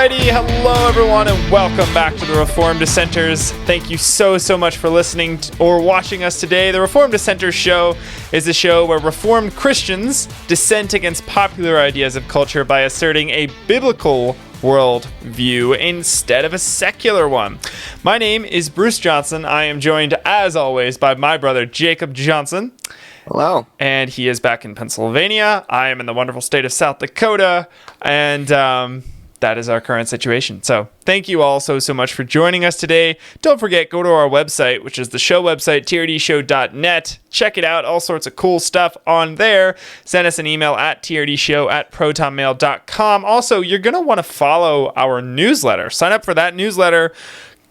Alrighty, hello everyone and welcome back to the Reformed Dissenters. Thank you so much for listening or watching us today. The Reformed Dissenters show is a show where Reformed Christians dissent against popular ideas of culture by asserting a biblical world view instead of a secular one. My name is Bruce Johnson. I am joined as always by my brother Jacob Johnson. Hello. And he is back in Pennsylvania. I am in the wonderful state of South Dakota, and that is our current situation. So thank you all so much for joining us today. Don't forget, go to our website, which is the show website, trdshow.net. Check it out. All sorts of cool stuff on there. Send us an email at trdshow@protonmail.com. Also, you're going to want to follow our newsletter. Sign up for that newsletter.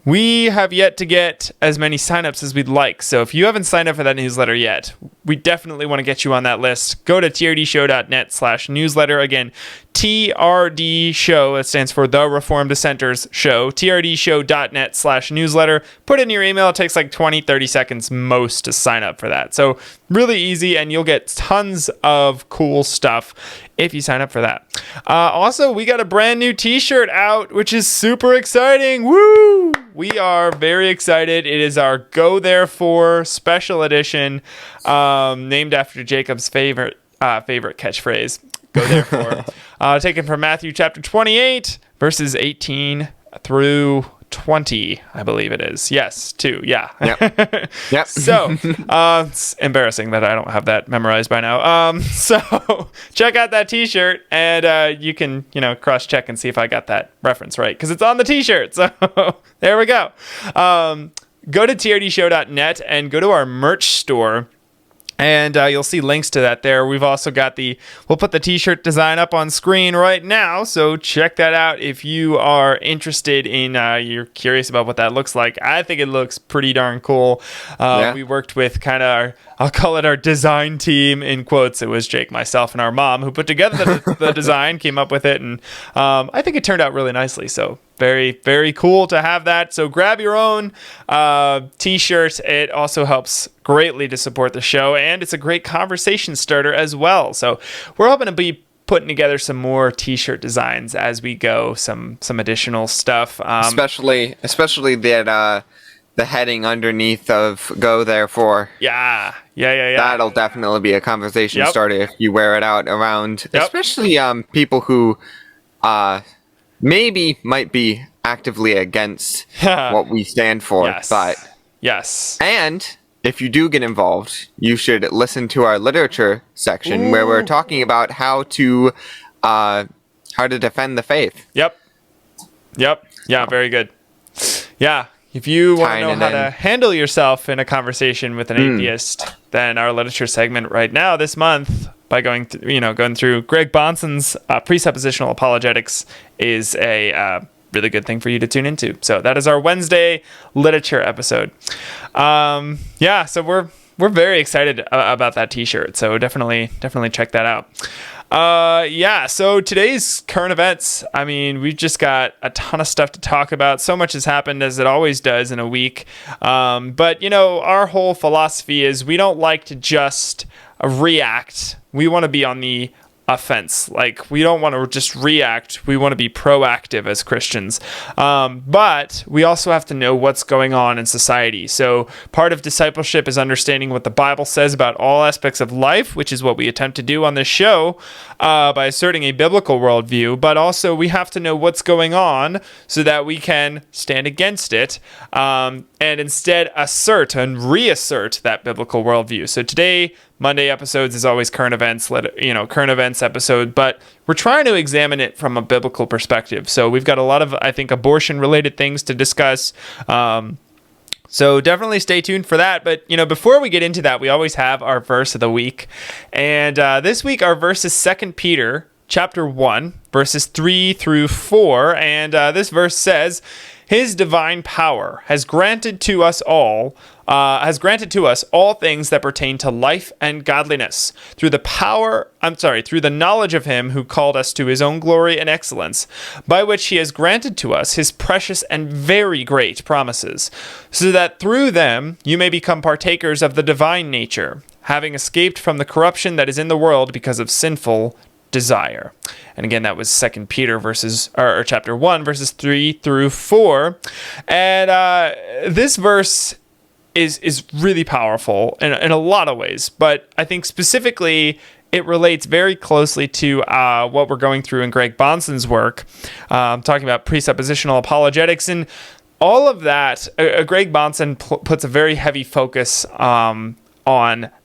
We have yet to get as many signups as we'd like. So if you haven't signed up for that newsletter yet, we definitely want to get you on that list. Go to trdshow.net/newsletter. Again, TRD Show, that stands for The Reformed Dissenters Show, trdshow.net/newsletter. Put in your email. It takes like 20-30 seconds most to sign up for that. So really easy, and you'll get tons of cool stuff if you sign up for that. Also, we got a brand new t-shirt out, which is super exciting. Woo! We are very excited. It is our Go Therefore special edition, named after Jacob's favorite catchphrase. Go Therefore. Taken from Matthew chapter 28, verses 18 through 20, I believe it is. Yes, 2, yeah. Yep. So, it's embarrassing that I don't have that memorized by now. So, check out that t-shirt, and you can, cross-check and see if I got that reference right, because it's on the t-shirt. So, there we go. Go to trdshow.net and go to our merch store. And you'll see links to that there. We've also got we'll put the t-shirt design up on screen right now. So check that out if you are interested in, you're curious about what that looks like. I think it looks pretty darn cool. We worked with I'll call it our design team in quotes. It was Jake, myself, and our mom who put together the design, came up with it. And I think it turned out really nicely. So very, very cool to have that. So grab your own t-shirt. It also helps greatly to support the show, and it's a great conversation starter as well. So we're hoping to be putting together some more t-shirt designs as we go, some additional stuff. Especially that the heading underneath of Go Therefore. Yeah. That'll definitely be a conversation starter if you wear it out around, especially people who maybe might be actively against what we stand for. Yes. And if you do get involved, you should listen to our literature section where we're talking about how to defend the faith. Yep. Yeah, very good. Yeah. If you want to know how to handle yourself in a conversation with an atheist, then our literature segment right now this month, by going through Greg Bonson's presuppositional apologetics, is a really good thing for you to tune into. So that is our Wednesday literature episode. So we're very excited about that t-shirt. So definitely check that out. So today's current events, we've just got a ton of stuff to talk about. So much has happened, as it always does in a week. But our whole philosophy is we don't like to just react. We want to be on the offense. Like, we don't want to just react. We want to be proactive as Christians. But we also have to know what's going on in society. So part of discipleship is understanding what the Bible says about all aspects of life, which is what we attempt to do on this show by asserting a biblical worldview. But also we have to know what's going on so that we can stand against it and instead assert and reassert that biblical worldview. So today, Monday episodes is always current events episode, but we're trying to examine it from a biblical perspective. So we've got a lot of, I think, abortion-related things to discuss. So definitely stay tuned for that. But, before we get into that, we always have our verse of the week. And this week, our verse is 2 Peter chapter 1, verses 3 through 4. And this verse says, "His divine power has granted to us all things that pertain to life and godliness through the knowledge of him who called us to his own glory and excellence, by which he has granted to us his precious and very great promises, so that through them you may become partakers of the divine nature, having escaped from the corruption that is in the world because of sinful desire. And again, that was 2 Peter or chapter 1, verses 3 through 4. And this verse is really powerful in a lot of ways. But I think specifically it relates very closely to what we're going through in Greg Bahnsen's work, talking about presuppositional apologetics. And all of that, Greg Bahnsen puts a very heavy focus on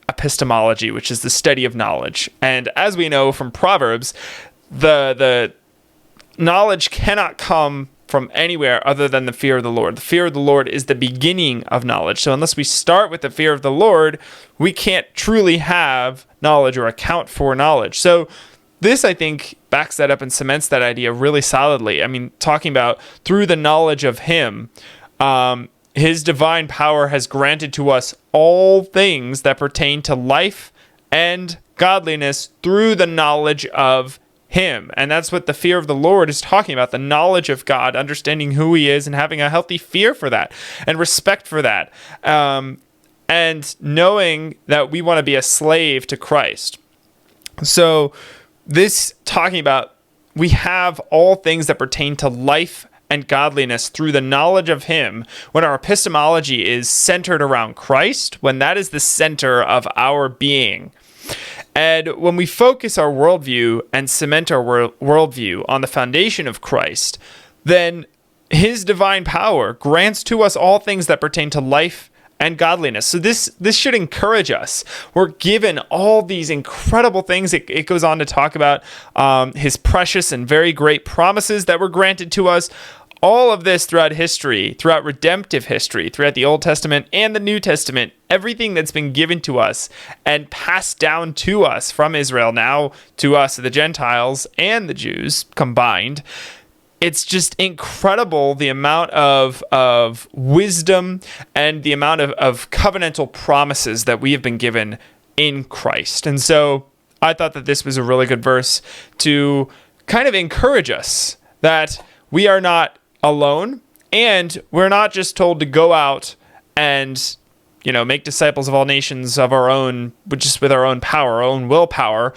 epistemology, which is the study of knowledge. And as we know from Proverbs, the knowledge cannot come from anywhere other than the fear of the Lord. The fear of the Lord is the beginning of knowledge. So unless we start with the fear of the Lord, we can't truly have knowledge or account for knowledge. So this, I think, backs that up and cements that idea really solidly. I mean, talking about through the knowledge of him, his divine power has granted to us all things that pertain to life and godliness through the knowledge of him. And that's what the fear of the Lord is talking about, the knowledge of God, understanding who he is and having a healthy fear for that and respect for that. And knowing that we want to be a slave to Christ. So this talking about we have all things that pertain to life and godliness through the knowledge of him, when our epistemology is centered around Christ, when that is the center of our being. And when we focus our worldview and cement our worldview on the foundation of Christ, then his divine power grants to us all things that pertain to life and godliness. So this should encourage us. We're given all these incredible things. It goes on to talk about his precious and very great promises that were granted to us. All of this throughout history, throughout redemptive history, throughout the Old Testament and the New Testament, everything that's been given to us and passed down to us from Israel, now to us, the Gentiles and the Jews combined. It's just incredible the amount of wisdom and the amount of covenantal promises that we have been given in Christ. And so I thought that this was a really good verse to kind of encourage us that we are not alone, and we're not just told to go out and, make disciples of all nations of our own, just with our own power, our own willpower,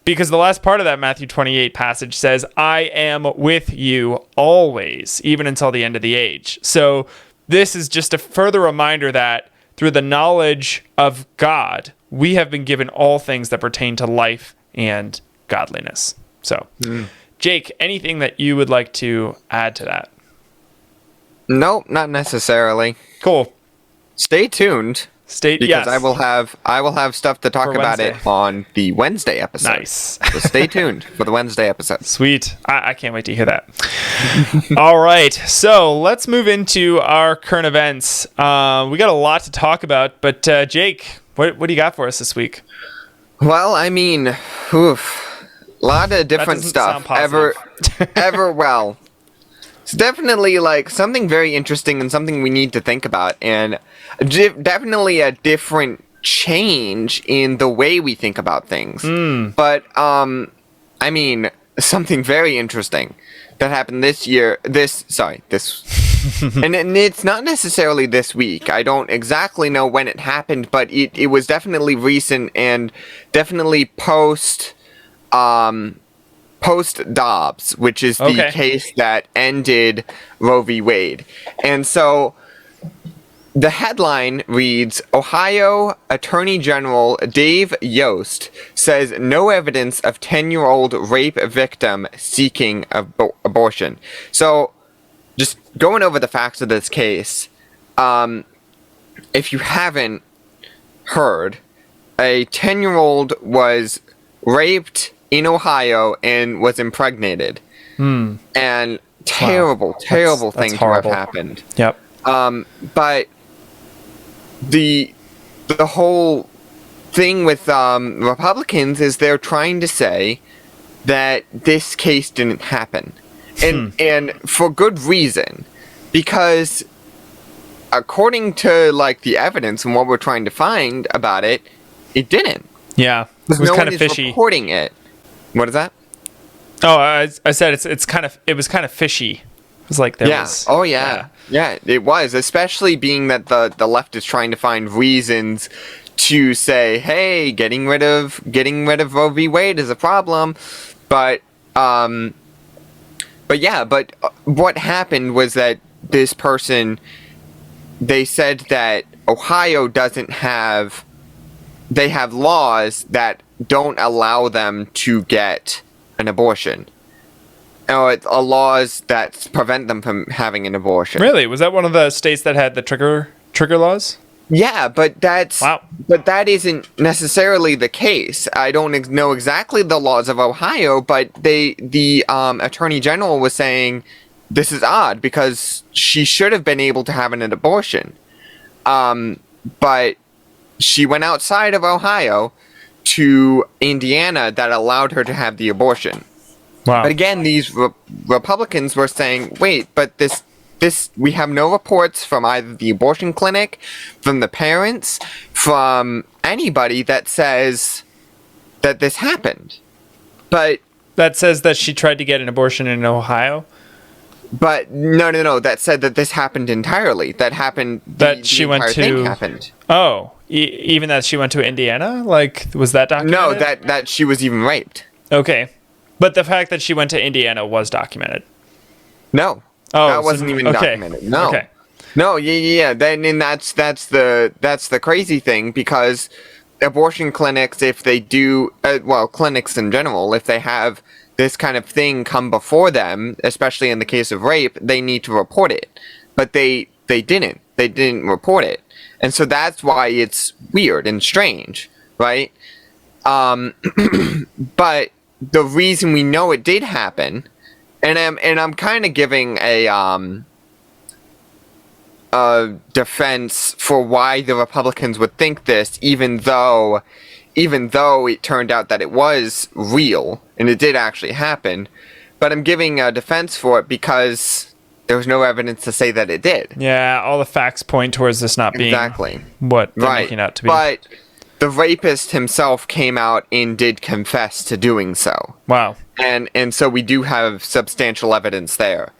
because the last part of that Matthew 28 passage says, I am with you always, even until the end of the age. So this is just a further reminder that through the knowledge of God, we have been given all things that pertain to life and godliness. So, Jake, anything that you would like to add to that? Nope, not necessarily. Cool. Stay tuned. Because yes. I will have stuff to talk about it on the Wednesday episode. Nice. So stay tuned for the Wednesday episode. Sweet. I can't wait to hear that. All right. So let's move into our current events. We got a lot to talk about, but Jake, what do you got for us this week? Well, I mean, a lot of different stuff. Well. It's definitely something very interesting and something we need to think about, and definitely a different change in the way we think about things. But I mean, something very interesting that happened this year. And it's not necessarily this week. I don't exactly know when it happened, but it was definitely recent and definitely post Dobbs, which is the case that ended Roe v. Wade. And so the headline reads, Ohio Attorney General Dave Yost says no evidence of 10-year-old rape victim seeking abortion. So just going over the facts of this case, if you haven't heard, a 10-year-old was raped in Ohio and was impregnated. And terrible things have happened. Yep. But the whole thing with Republicans is they're trying to say that this case didn't happen. And for good reason. Because according to the evidence and what we're trying to find about it, it didn't. Yeah. It was kind of fishy. Reporting it. What is that? Oh, I said it was kind of fishy. It was like there was. Oh yeah. Yeah, it was, especially being that the left is trying to find reasons to say, hey, getting rid of Roe v. Wade is a problem. But what happened was that this person, they said that Ohio they have laws that don't allow them to get an abortion. It's laws that prevent them from having an abortion. Really? Was that one of the states that had the trigger laws? Yeah, but that isn't necessarily the case. I don't know exactly the laws of Ohio, but the Attorney General was saying this is odd because she should have been able to have an abortion. But she went outside of Ohio to Indiana that allowed her to have the abortion. Wow. But again, these Republicans were saying, wait, but this we have no reports from either the abortion clinic, from the parents, from anybody that says that this happened. But that says that she tried to get an abortion in Ohio? But no, that said that this happened entirely. That happened. That she went to. Thing happened. Oh, even that she went to Indiana? Like, was that documented? No, that she was even raped. Okay, but the fact that she went to Indiana was documented. No, that wasn't even documented. No, okay. No, yeah. Then that's the crazy thing, because abortion clinics, if they do, clinics in general, if they have this kind of thing come before them, especially in the case of rape, they need to report it. But they didn't. They didn't report it. And so that's why it's weird and strange, right? But the reason we know it did happen, and I'm kind of giving a defense for why the Republicans would think this, even though it turned out that it was real and it did actually happen. But I'm giving a defense for it because there was no evidence to say that it did. Yeah, all the facts point towards this not being what they're making out to be. But the rapist himself came out and did confess to doing so. Wow. And so we do have substantial evidence there.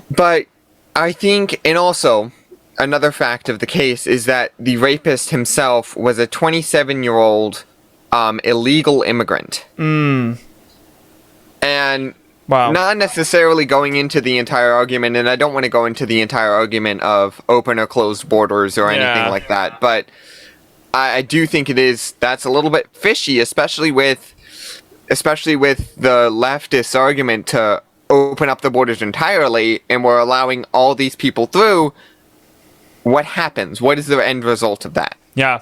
But I think, and also another fact of the case is that the rapist himself was a 27-year-old illegal immigrant. And wow. Not necessarily going into the entire argument, and I don't want to go into the entire argument of open or closed borders or anything like that, but I do think that's a little bit fishy, especially with the leftist argument to open up the borders entirely, and we're allowing all these people through. What happens? What is the end result of that? Yeah.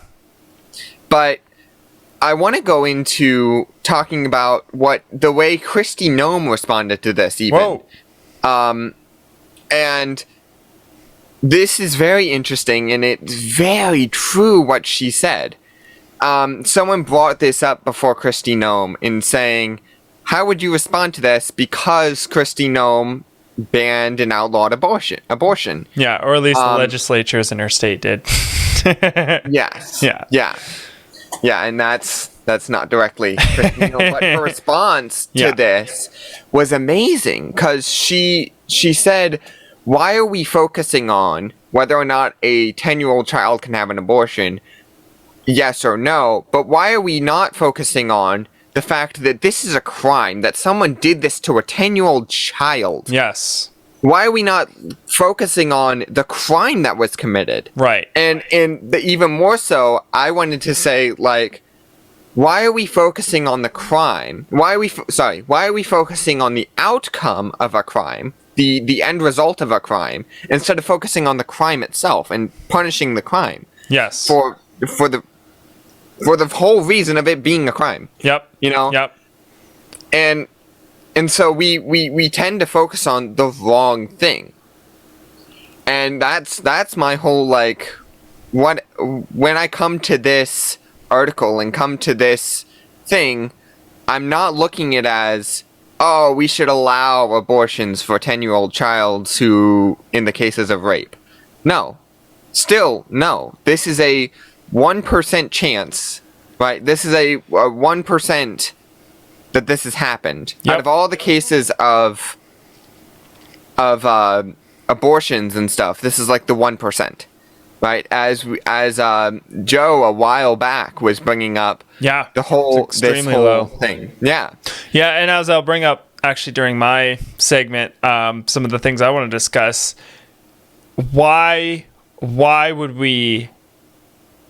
But I want to go into talking about the way Kristi Noem responded to this, even. Whoa. And this is very interesting, and it's very true what she said. Someone brought this up before Kristi Noem in saying, how would you respond to this? Because Kristi Noem banned and outlawed abortion. Yeah, or at least the legislatures in her state did. Yes. Yeah. Yeah, and that's not directly Kristi Noem, but her response to this was amazing, because she said, why are we focusing on whether or not a 10-year-old child can have an abortion? Yes or no, but why are we not focusing on the fact that this is a crime, that someone did this to a 10-year-old child? Yes. Why are we not focusing on the crime that was committed? Right. And even more so, I wanted to say, like, why are we focusing on the crime? Why are we focusing on the outcome of a crime, the end result of a crime, instead of focusing on the crime itself and punishing the crime? Yes. For the whole reason of it being a crime. Yep. You know? Yep. And so we tend to focus on the wrong thing. And that's my whole, like, when I come to this article and come to this thing, I'm not looking at it as, oh, we should allow abortions for 10-year-old childs who, in the cases of rape. No. Still, no. This is a 1% chance, right? This is a 1% that this has happened. Yep. Out of all the cases of abortions and stuff, this is like the 1%. right? As Joe a while back was bringing up, this whole thing. Yeah, and as I'll bring up actually during my segment, some of the things I want to discuss. Why would we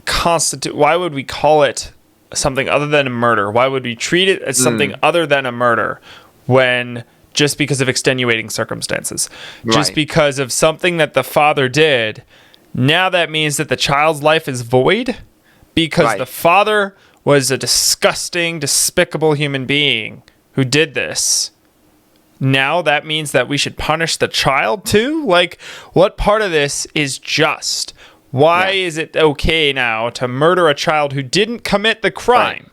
call it something other than a murder? Why would we treat it as something other than a murder when just because of extenuating circumstances, just because of something that the father did, now that means that the child's life is void because the father was a disgusting, despicable human being who did this. Now that means that we should punish the child too? Like, what part of this is just? Why is it okay now to murder a child who didn't commit the crime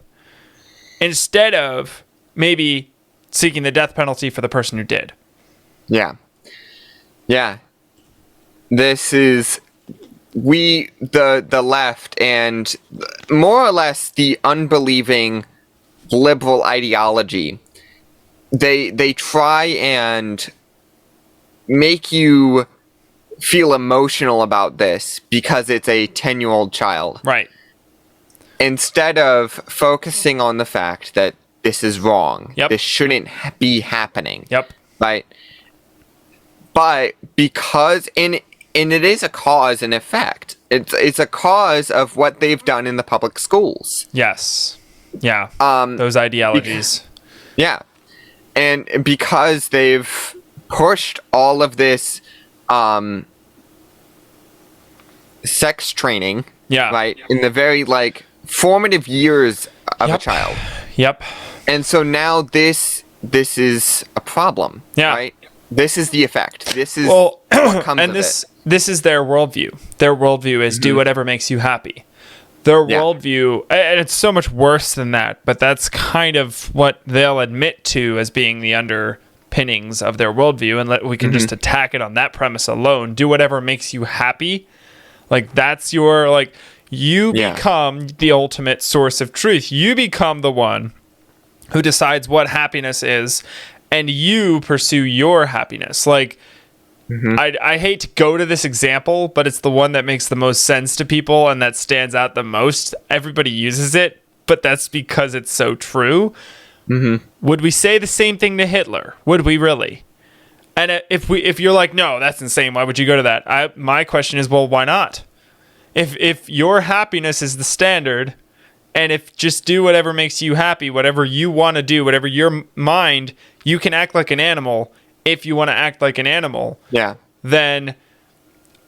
instead of maybe seeking the death penalty for the person who did? Yeah. This is the left and more or less the unbelieving liberal ideology. They try and make you feel emotional about this because it's a 10-year-old child. Right. Instead of focusing on the fact that this is wrong. Yep. This shouldn't be happening. Yep. Right. But because and it is a cause and effect. It's a cause of what they've done in the public schools. Yes. Yeah. Those ideologies. Yeah. And because they've pushed all of this sex training, right, in the very formative years of a child. Yep. And so now this is a problem. Yeah. Right? This is the effect. This is what comes and of it. This is their worldview. Their worldview is do whatever makes you happy. Their worldview, and it's so much worse than that, but that's kind of what they'll admit to as being the underpinnings of their worldview, and we can just attack it on that premise alone. Do whatever makes you happy. That's your, you become the ultimate source of truth. You become the one who decides what happiness is, and you pursue your happiness. I hate to go to this example, but it's the one that makes the most sense to people and that stands out the most. Everybody uses it, but that's because it's so true. Would we say the same thing to Hitler? Would we really? And if you're like, no, that's insane, why would you go to that? My question is, well, why not? If your happiness is the standard, and if just do whatever makes you happy, whatever you want to do, whatever your mind, you can act like an animal. If you want to act like an animal, then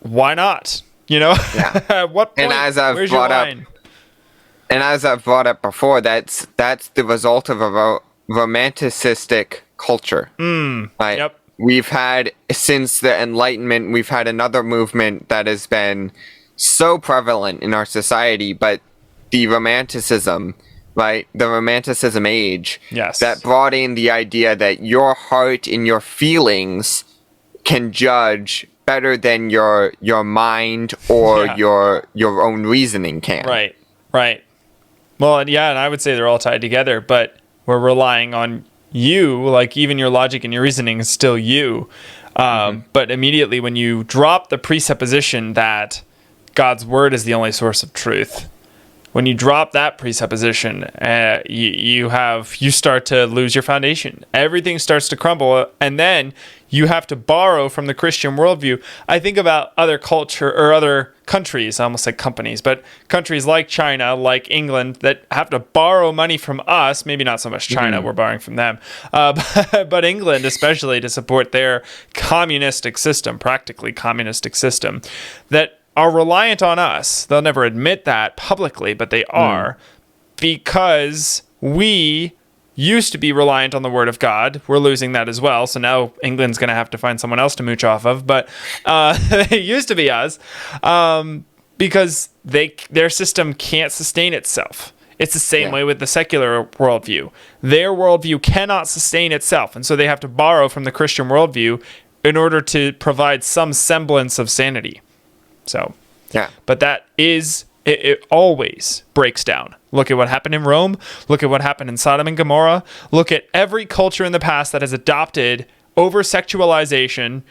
why not? At what point? Where's your line? And as I've brought up before, that's the result of a romanticistic culture. Right? Yep. We've had, since the Enlightenment, we've had another movement that has been so prevalent in our society, but the romanticism, right? The romanticism age. Yes. That brought in the idea that your heart and your feelings can judge better than your mind or your own reasoning can. Right. Well, and I would say they're all tied together, but we're relying on you, even your logic and your reasoning is still you. But immediately when you drop the presupposition that God's word is the only source of truth, when you drop that presupposition, you start to lose your foundation. Everything starts to crumble, and then you have to borrow from the Christian worldview. I think about other culture or other countries, I almost said companies, but countries like China, like England, that have to borrow money from us. Maybe not so much China, we're borrowing from them, but England especially, to support their communistic system, practically communistic system, that are reliant on us. They'll never admit that publicly, but they are, because we used to be reliant on the word of God. We're losing that as well. So now England's going to have to find someone else to mooch off of, but it used to be us, because their system can't sustain itself. It's the same way with the secular worldview. Their worldview cannot sustain itself, and so they have to borrow from the Christian worldview in order to provide some semblance of sanity. So, but that is, it always breaks down. Look at what happened in Rome. Look at what happened in Sodom and Gomorrah. Look at every culture in the past that has adopted over-sexualization,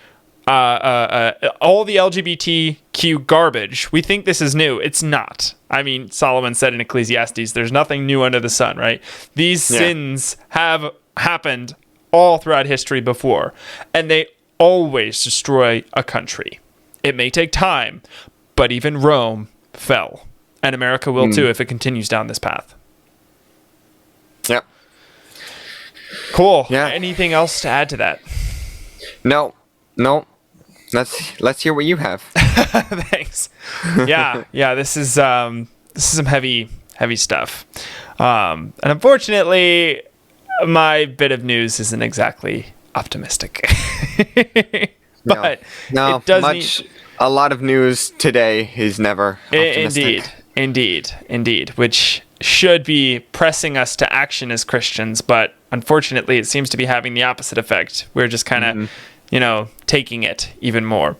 all the LGBTQ garbage. We think this is new. It's not. I mean, Solomon said in Ecclesiastes, there's nothing new under the sun, right? These sins have happened all throughout history before, and they always destroy a country. It may take time, but even Rome fell, and America will too if it continues down this path. Yep. Cool. Yeah. Anything else to add to that? No. Let's hear what you have. Thanks. Yeah. This is some heavy stuff, and unfortunately, my bit of news isn't exactly optimistic. But no, it does a lot of news today is never optimistic. Indeed, which should be pressing us to action as Christians, but unfortunately it seems to be having the opposite effect. We're just kind of, taking it even more.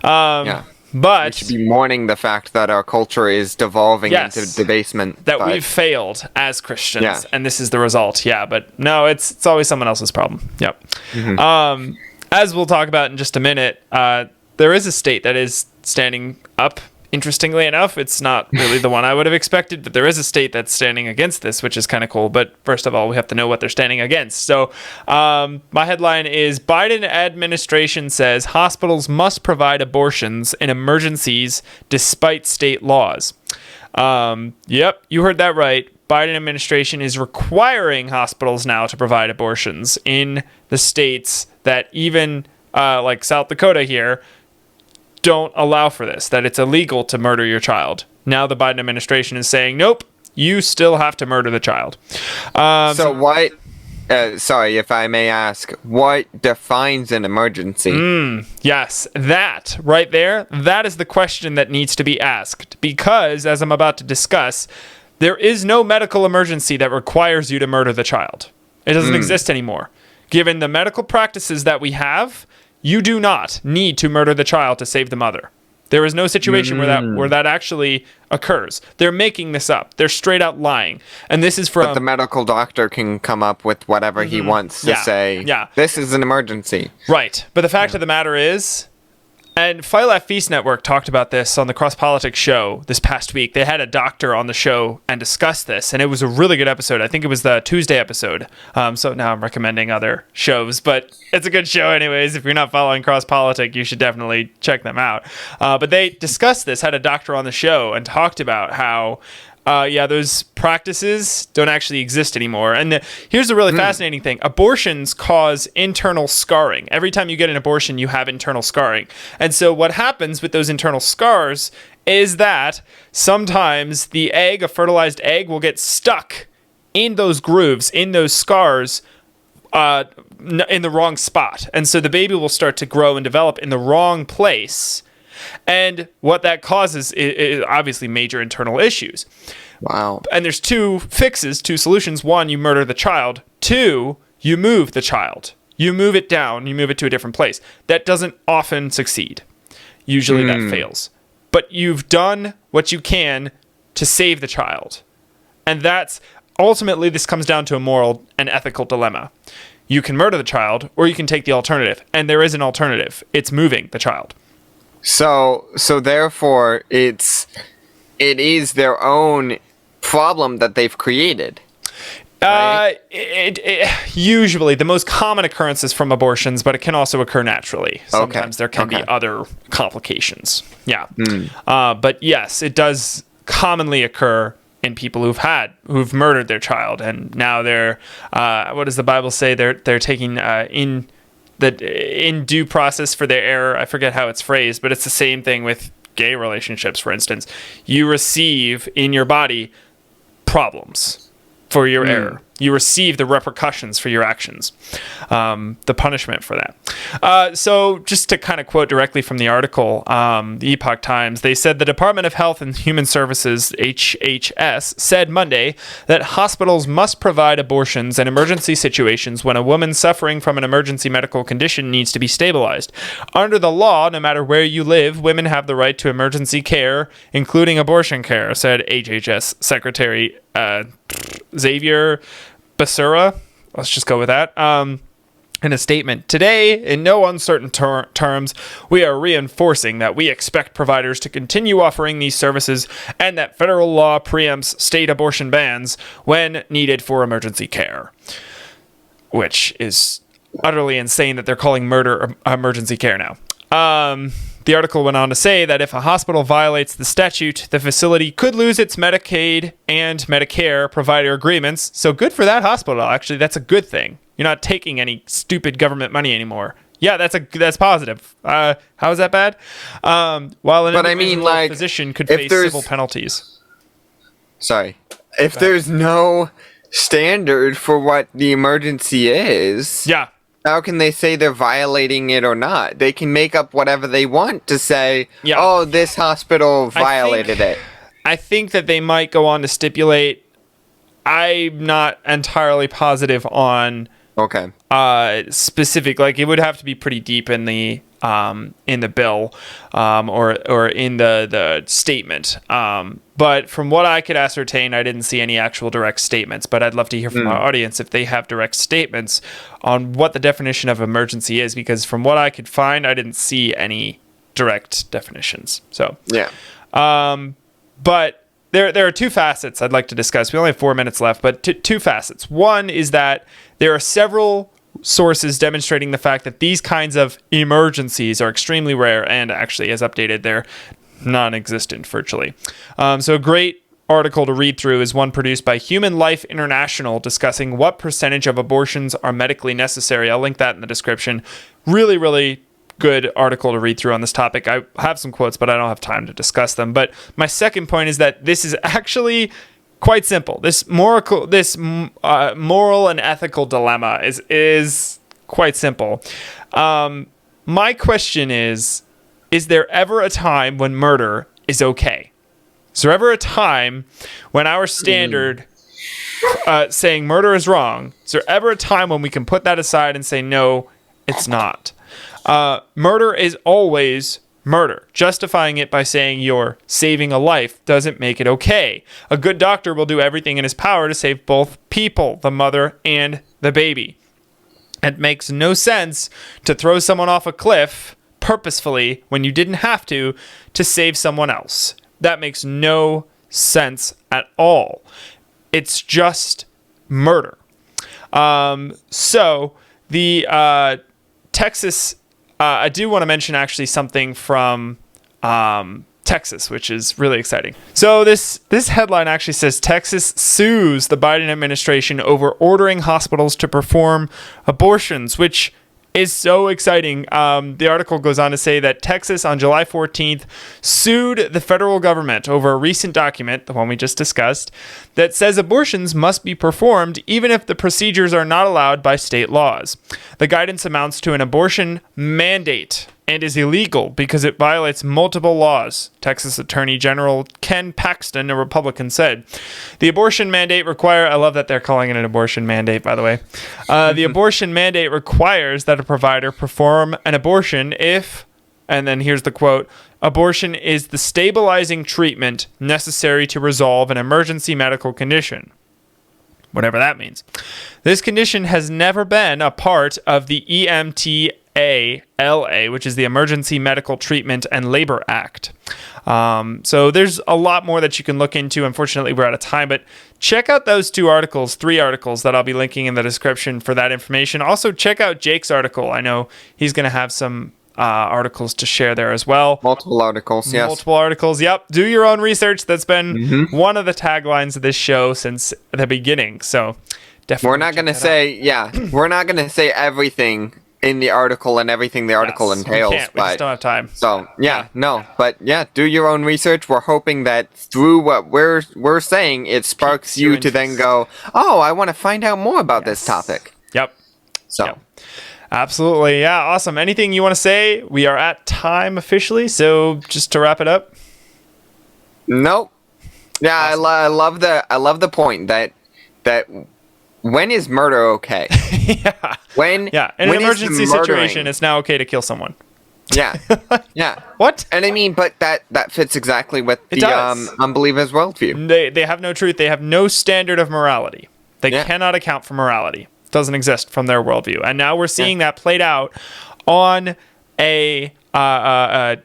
But we should be mourning the fact that our culture is devolving into debasement. That we've failed as Christians, and this is the result. Yeah, but no, it's always someone else's problem. Yep. As we'll talk about in just a minute, there is a state that is standing up. Interestingly enough, it's not really the one I would have expected, but there is a state that's standing against this, which is kind of cool. But first of all, we have to know what they're standing against. So my headline is Biden administration says hospitals must provide abortions in emergencies despite state laws. Yep, you heard that right. Biden administration is requiring hospitals now to provide abortions in the states that even like South Dakota here don't allow for this, that it's illegal to murder your child. Now the Biden administration is saying, nope, you still have to murder the child. So what, sorry, if I may ask, what defines an emergency? Yes, that right there, that is the question that needs to be asked. Because, as I'm about to discuss, there is no medical emergency that requires you to murder the child. It doesn't exist anymore. Given the medical practices that we have, you do not need to murder the child to save the mother. There is no situation where that actually occurs. They're making this up. They're straight out lying. And this is from... But the medical doctor can come up with whatever he wants to say. Yeah. This is an emergency. Right. But the fact of the matter is, and Fight Laugh Feast Network talked about this on the Cross Politics show this past week. They had a doctor on the show and discussed this, and it was a really good episode. I think it was the Tuesday episode. So now I'm recommending other shows, but it's a good show anyways. If you're not following Cross Politics, you should definitely check them out. But they discussed this, had a doctor on the show, and talked about how those practices don't actually exist anymore. And here's the really fascinating thing. Abortions cause internal scarring. Every time you get an abortion, you have internal scarring. And so what happens with those internal scars is that sometimes the egg, a fertilized egg, will get stuck in those grooves, in those scars, in the wrong spot. And so the baby will start to grow and develop in the wrong place. And what that causes is obviously major internal issues. Wow. And there's two fixes, two solutions. One, you murder the child. Two, you move the child. You move it down, you move it to a different place. That doesn't often succeed. Usually that fails. But you've done what you can to save the child. And that's, ultimately, this comes down to a moral and ethical dilemma. You can murder the child, or you can take the alternative. And there is an alternative. It's moving the child. So therefore, it is their own problem that they've created. Right? Usually, the most common occurrence is from abortions, but it can also occur naturally. Sometimes there can be other complications. Yeah. But yes, it does commonly occur in people who've murdered their child, and now they're what does the Bible say? They're taking in due process for their error. I forget how it's phrased, but it's the same thing with gay relationships, for instance. You receive in your body problems for your error. You receive the repercussions for your actions, the punishment for that. So just to kind of quote directly from the article, the Epoch Times, they said the Department of Health and Human Services, HHS, said Monday that hospitals must provide abortions in emergency situations when a woman suffering from an emergency medical condition needs to be stabilized. Under the law, no matter where you live, women have the right to emergency care, including abortion care, said HHS Secretary Xavier Becerra. Let's just go with that. In a statement today, in no uncertain terms, we are reinforcing that we expect providers to continue offering these services and that federal law preempts state abortion bans when needed for emergency care. Which is utterly insane that they're calling murder emergency care now. The article went on to say that if a hospital violates the statute, the facility could lose its Medicaid and Medicare provider agreements. So good for that hospital, actually. That's a good thing. You're not taking any stupid government money anymore. Yeah, that's positive. How is that bad? While an individual physician could face civil penalties. Sorry. If there's no standard for what the emergency is, yeah, how can they say they're violating it or not? They can make up whatever they want to say, oh, this hospital violated it. I think that they might go on to stipulate. I'm not entirely positive on specific, like it would have to be pretty deep in the bill or in the statement. But from what I could ascertain, I didn't see any actual direct statements, but I'd love to hear from our audience if they have direct statements on what the definition of emergency is, because from what I could find, I didn't see any direct definitions. So, yeah. But there are two facets I'd like to discuss. We only have 4 minutes left, but two facets. One is that there are several sources demonstrating the fact that these kinds of emergencies are extremely rare, and actually, as updated, they're non-existent virtually. So a great article to read through is one produced by Human Life International discussing what percentage of abortions are medically necessary. I'll link that in the description. Really, really good article to read through on this topic. I have some quotes, but I don't have time to discuss them. But my second point is that this is actually quite simple. This moral and ethical dilemma is quite simple. My question is there ever a time when murder is okay? Is there ever a time when our standard saying murder is wrong, is there ever a time when we can put that aside and say, no, it's not? Murder is always murder. Justifying it by saying you're saving a life doesn't make it okay. A good doctor will do everything in his power to save both people, the mother and the baby. It makes no sense to throw someone off a cliff purposefully when you didn't have to save someone else. That makes no sense at all. It's just murder. So the Texas, I do want to mention actually something from Texas, which is really exciting. So this headline actually says Texas sues the Biden administration over ordering hospitals to perform abortions, which is so exciting. The article goes on to say that Texas on July 14th sued the federal government over a recent document, the one we just discussed, that says abortions must be performed even if the procedures are not allowed by state laws. The guidance amounts to an abortion mandate and is illegal because it violates multiple laws, Texas Attorney General Ken Paxton, a Republican, said. The abortion mandate I love that they're calling it an abortion mandate, by the way. The abortion mandate requires that a provider perform an abortion if, and then here's the quote, abortion is the stabilizing treatment necessary to resolve an emergency medical condition. Whatever that means. This condition has never been a part of the EMTALA, which is the Emergency Medical Treatment and Labor Act. So there's a lot more that you can look into. Unfortunately, we're out of time, but check out those three articles that I'll be linking in the description for that information. Also, check out Jake's article. I know he's going to have some articles to share there as well. Multiple articles, yes. Multiple articles, yep. Do your own research. That's been one of the taglines of this show since the beginning. So definitely. We're not going to say, we're not going to say everything in the article and everything the article entails. We just don't have time. So, do your own research. We're hoping that through what we're saying, it sparks you to then go, oh, I want to find out more about this topic. Yep. So. Yep. Absolutely. Yeah. Awesome. Anything you want to say? We are at time officially. So just to wrap it up. Nope. Yeah. Awesome. I love the point that when is murder okay? Yeah. In an emergency situation, it's now okay to kill someone. Yeah. Yeah. What? And I mean, but that fits exactly with the unbelievers' worldview. They have no truth. They have no standard of morality. They cannot account for morality. doesn't exist from their worldview. And now we're seeing that played out on a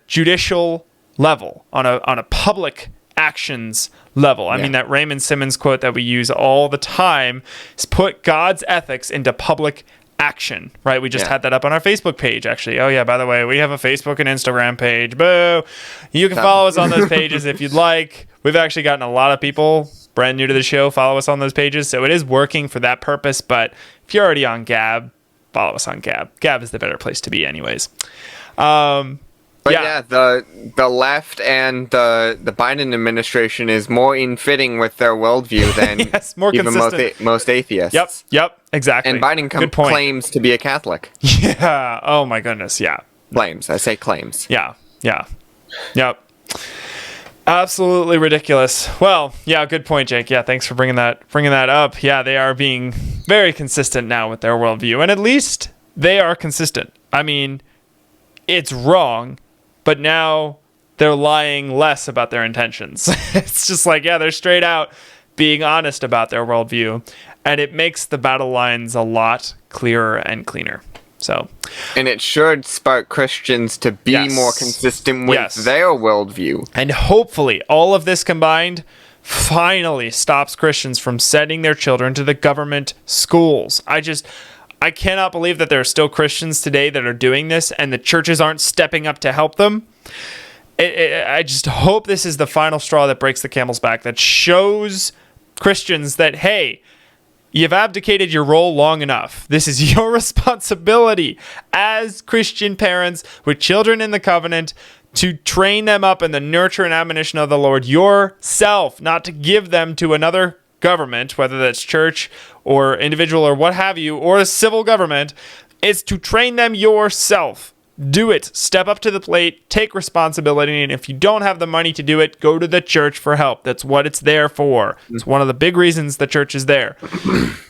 judicial level, on a public actions level. I mean, that Raymond Simmons quote that we use all the time is put God's ethics into public action, right? We just had that up on our Facebook page, actually. Oh yeah, by the way, we have a Facebook and Instagram page. Boo! You can follow us on those pages if you'd like. We've actually gotten a lot of people brand new to the show follow us on those pages, so it is working for that purpose. But if you're already on Gab, follow us on Gab. Gab is the better place to be anyways. The left and the Biden administration is more in fitting with their worldview than more even consistent. most atheists. Yep, exactly. And Biden claims to be a Catholic. Yeah. Oh my goodness. Yeah. Claims. I say claims. Yeah. Yep. Absolutely ridiculous. Well, yeah, good point, Jake. Yeah, thanks for bringing that up. Yeah, they are being very consistent now with their worldview, and at least they are consistent. I mean, it's wrong, but now they're lying less about their intentions. It's just like, they're straight out being honest about their worldview, and it makes the battle lines a lot clearer and cleaner. So, and it should spark Christians to be more consistent with their worldview. And hopefully all of this combined finally stops Christians from sending their children to the government schools. I cannot believe that there are still Christians today that are doing this and the churches aren't stepping up to help them. I just hope this is the final straw that breaks the camel's back, that shows Christians that, hey, you've abdicated your role long enough. This is your responsibility as Christian parents with children in the covenant to train them up in the nurture and admonition of the Lord yourself, not to give them to another government, whether that's church or individual or what have you, or a civil government. It's to train them yourself. Do it. Step up to the plate. Take responsibility. And if you don't have the money to do it, go to the church for help. That's what it's there for. It's one of the big reasons the church is there.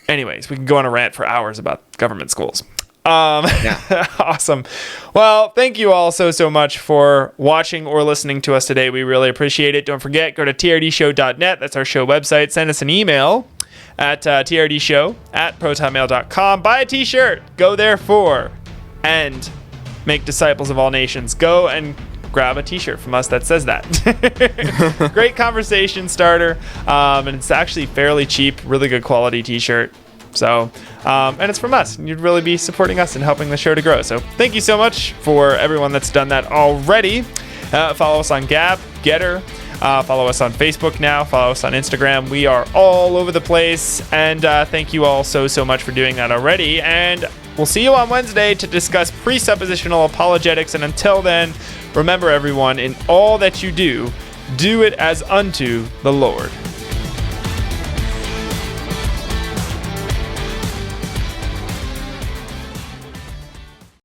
Anyways, we can go on a rant for hours about government schools. Awesome. Well, thank you all so much for watching or listening to us today. We really appreciate it. Don't forget, go to trdshow.net. That's our show website. Send us an email at trdshow@protonmail.com. Buy a t-shirt. Go there for and make disciples of all nations. Go and grab a t-shirt from us that says that. Great conversation starter. And it's actually fairly cheap, really good quality t-shirt. So, and it's from us. You'd really be supporting us and helping the show to grow. So thank you so much for everyone that's done that already. Follow us on Gab, Getter. Follow us on Facebook now. Follow us on Instagram. We are all over the place. And thank you all so much for doing that already. And we'll see you on Wednesday to discuss presuppositional apologetics. And until then, remember everyone, in all that you do, do it as unto the Lord.